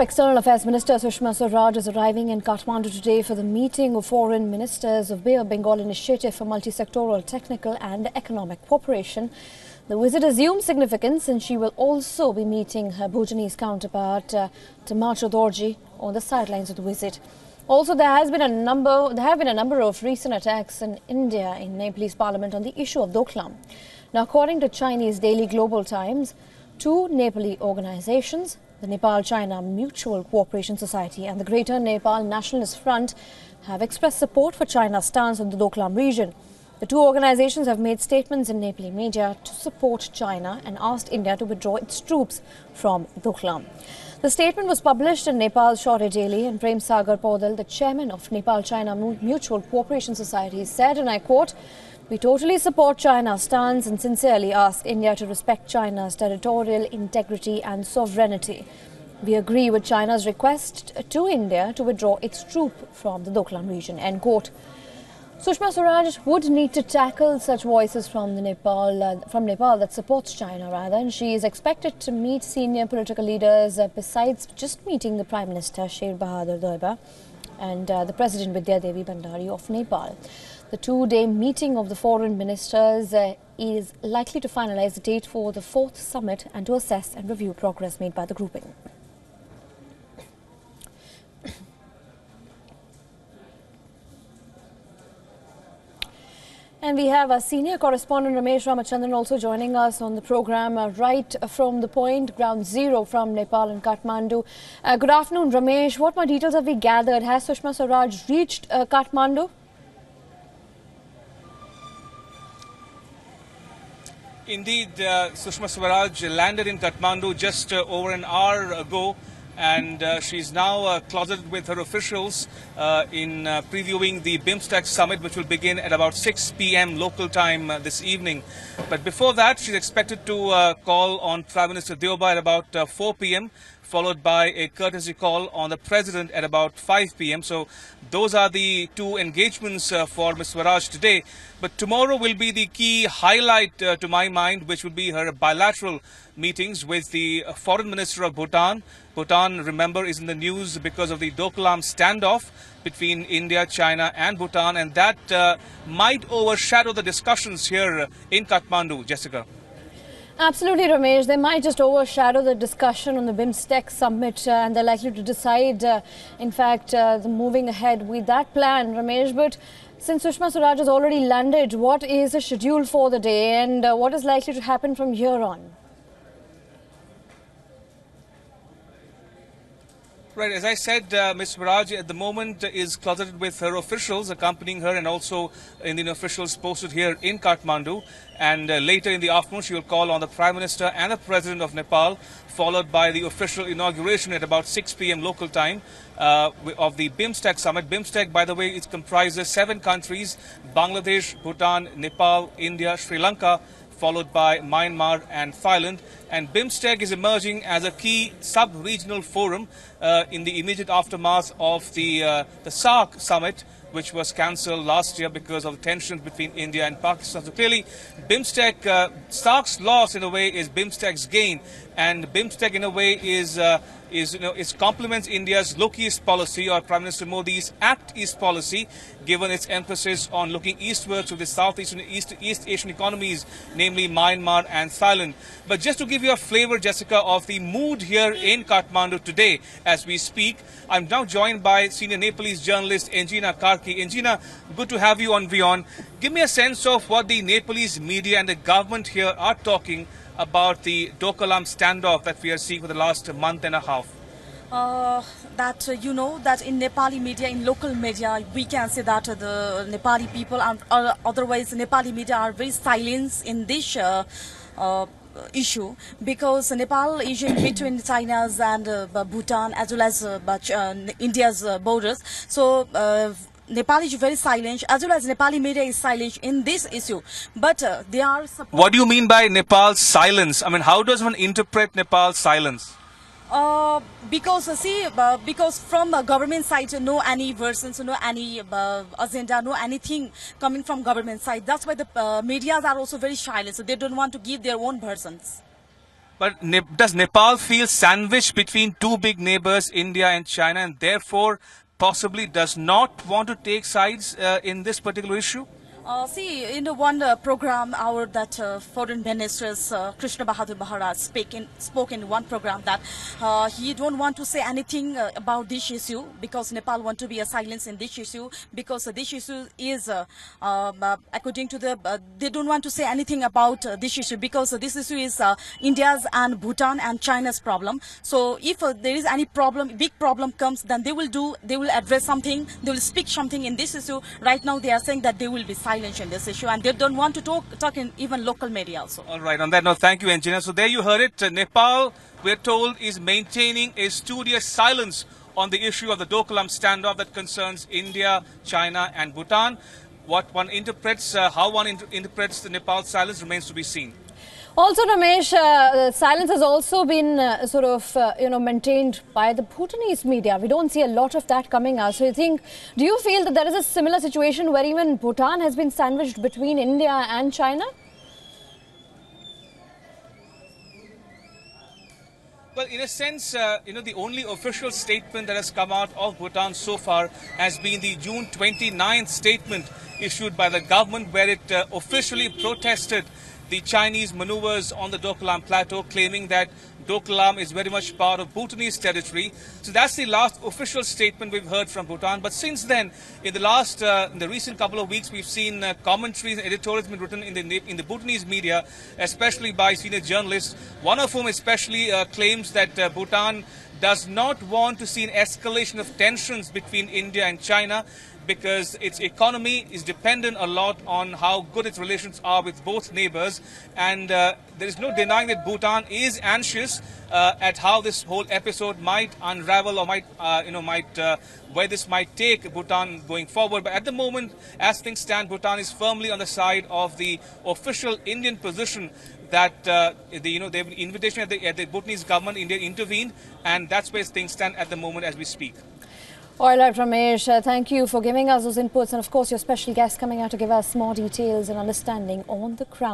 External Affairs Minister Sushma Swaraj is arriving in Kathmandu today for the meeting of foreign ministers of Bay of Bengal Initiative for Multi-Sectoral Technical and Economic Cooperation. The visit assumes significance and she will also be meeting her Bhutanese counterpart Tamacho Dorji on the sidelines of the visit. Also, there have been a number of recent attacks in India in Nepalese parliament on the issue of Doklam. Now, according to Chinese daily Global Times, two Nepali organizations, the Nepal-China Mutual Cooperation Society and the Greater Nepal Nationalist Front, have expressed support for China's stance on the Doklam region. The two organizations have made statements in Nepali media to support China and asked India to withdraw its troops from Doklam. The statement was published in Nepal's Shaurya Daily, and Prem Sagar Paudal, the chairman of Nepal-China Mutual Cooperation Society, said, and I quote, "We totally support China's stance and sincerely ask India to respect China's territorial integrity and sovereignty. We agree with China's request to India to withdraw its troops from the Doklam region." End quote. Sushma Swaraj would need to tackle such voices from Nepal that supports China and she is expected to meet senior political leaders besides just meeting the Prime Minister Sher Bahadur Deuba and the President Vidya Devi Bhandari of Nepal. The two-day meeting of the foreign ministers is likely to finalize the date for the fourth summit and to assess and review progress made by the grouping. And we have our senior correspondent Ramesh Ramachandran also joining us on the program right from the point, ground zero from Nepal and Kathmandu. Good afternoon, Ramesh. What more details have we gathered? Has Sushma Swaraj reached Kathmandu? Indeed, Sushma Swaraj landed in Kathmandu just over an hour ago, and she's now closeted with her officials in previewing the BIMSTEC summit, which will begin at about 6 p.m. local time this evening. But before that, she's expected to call on Prime Minister Deuba at about 4 p.m., followed by a courtesy call on the President at about 5 p.m. So those are the two engagements for Ms. Swaraj today. But tomorrow will be the key highlight to my mind, which will be her bilateral meetings with the Foreign Minister of Bhutan. Bhutan, remember, is in the news because of the Doklam standoff between India, China and Bhutan, and that might overshadow the discussions here in Kathmandu. Jessica. Absolutely, Ramesh. They might just overshadow the discussion on the BIMSTEC summit and they're likely to decide, in fact, moving ahead with that plan, Ramesh. But since Sushma Swaraj has already landed, what is the schedule for the day and what is likely to happen from here on? Right, as I said, Ms. Swaraj at the moment is closeted with her officials accompanying her and also Indian officials posted here in Kathmandu. And later in the afternoon, she will call on the Prime Minister and the President of Nepal, followed by the official inauguration at about 6 p.m. local time of the BIMSTEC summit. BIMSTEC, by the way, it comprises 7 countries: Bangladesh, Bhutan, Nepal, India, Sri Lanka, followed by Myanmar and Thailand. And BIMSTEC is emerging as a key sub-regional forum in the immediate aftermath of the SAARC summit, which was cancelled last year because of tensions between India and Pakistan. So clearly, BIMSTEC, SAARC's loss in a way is BIMSTEC's gain, and BIMSTEC in a way is complements India's Look East policy, or Prime Minister Modi's Act East policy, given its emphasis on looking eastward to the Southeast East Asian economies, namely Myanmar and Thailand. But just to give you a flavor, Jessica, of the mood here in Kathmandu today as we speak, I'm now joined by senior Nepalese journalist Enjina Karki. Enjina, good to have you on WION. Give me a sense of what the Nepalese media and the government here are talking about the Doklam standoff that we are seeing for the last month and a half. You know that in Nepali media, in local media, we can say that the Nepali people are, otherwise Nepali media are very silent in this issue, because Nepal is in between China's and Bhutan as well as India's borders. So Nepal is very silent, as well as Nepali media is silent in this issue. But they are... What do you mean by Nepal's silence? I mean, how does one interpret Nepal's silence? Because from government side, no any versions, no any agenda, no anything coming from government side. That's why the medias are also very silent. So they don't want to give their own versions. But does Nepal feel sandwiched between two big neighbors, India and China, and therefore possibly does not want to take sides in this particular issue? See, in the one program, our foreign ministers Krishna Bahadur Maharaj spoke in one program that he don't want to say anything about this issue because Nepal want to be a silence in this issue because this issue is according to the they don't want to say anything about this issue because this issue is India's and Bhutan and China's problem. So if there is any problem, big problem comes, then they will address something, they will speak something in this issue. Right now they are saying that they will be silent in this issue and they don't want to talk in even local media also. All right, on that note, thank you, engineer. So there you heard it. Nepal, we're told, is maintaining a studious silence on the issue of the Doklam standoff that concerns India, China and Bhutan. What one interprets, how one interprets the Nepal silence remains to be seen. Also, Ramesh, silence has also been maintained by the Bhutanese media. We don't see a lot of that coming out. So do you feel that there is a similar situation where even Bhutan has been sandwiched between India and China? Well, in a sense, the only official statement that has come out of Bhutan so far has been the June 29th statement issued by the government where it officially protested the Chinese maneuvers on the Doklam Plateau, claiming that Doklam is very much part of Bhutanese territory. So that's the last official statement we've heard from Bhutan. But since then, in the recent couple of weeks, we've seen commentaries and editorials been written in the Bhutanese media, especially by senior journalists, one of whom especially claims that Bhutan does not want to see an escalation of tensions between India and China, because its economy is dependent a lot on how good its relations are with both neighbors. And there is no denying that Bhutan is anxious at how this whole episode might unravel or where this might take Bhutan going forward. But at the moment, as things stand, Bhutan is firmly on the side of the official Indian position that they have an invitation at the Bhutanese government. India intervened, and that's where things stand at the moment as we speak. All right, Ramesh, thank you for giving us those inputs. And of course, your special guest coming out to give us more details and understanding on the ground.